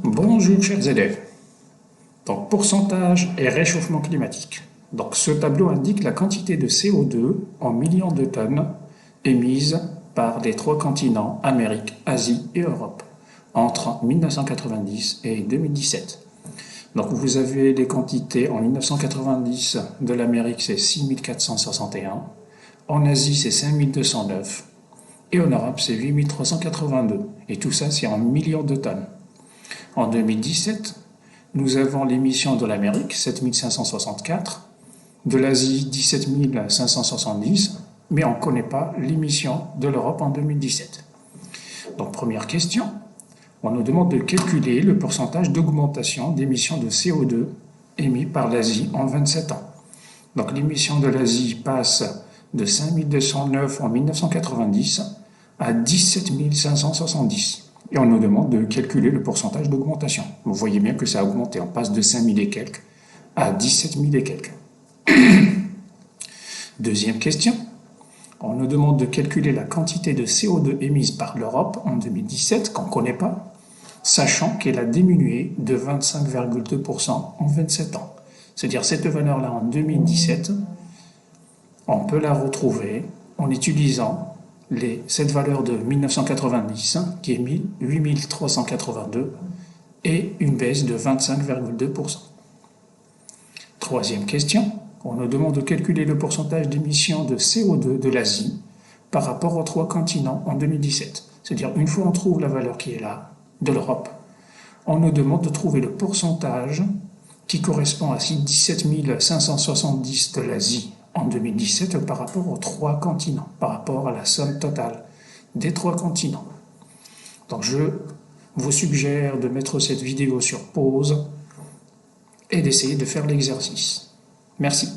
Bonjour chers élèves. Donc pourcentage et réchauffement climatique. Donc ce tableau indique la quantité de CO2 en millions de tonnes émises par les trois continents Amérique, Asie et Europe entre 1990 et 2017. Donc vous avez les quantités en 1990 de l'Amérique c'est 6461, en Asie c'est 5209 et en Europe c'est 8382. Et tout ça c'est en millions de tonnes. En 2017, nous avons l'émission de l'Amérique, 7564, de l'Asie, 17 570, mais on ne connaît pas l'émission de l'Europe en 2017. Donc, première question, on nous demande de calculer le pourcentage d'augmentation d'émissions de CO2 émis par l'Asie en 27 ans. Donc, l'émission de l'Asie passe de 5209 en 1990 à 17 570. Et on nous demande de calculer le pourcentage d'augmentation. Vous voyez bien que ça a augmenté. On passe de 5 000 et quelques à 17 000 et quelques. Deuxième question. On nous demande de calculer la quantité de CO2 émise par l'Europe en 2017, qu'on ne connaît pas, sachant qu'elle a diminué de 25,2% en 27 ans. C'est-à-dire cette valeur-là en 2017, on peut la retrouver en utilisant cette valeur de 1990 qui est 8382 et une baisse de 25,2%. Troisième question, on nous demande de calculer le pourcentage d'émissions de CO2 de l'Asie par rapport aux trois continents en 2017. C'est-à-dire une fois on trouve la valeur qui est là, de l'Europe, on nous demande de trouver le pourcentage qui correspond à 17 570 de l'Asie en 2017 par rapport aux trois continents, par rapport à la somme totale des trois continents. Donc je vous suggère de mettre cette vidéo sur pause et d'essayer de faire l'exercice. Merci.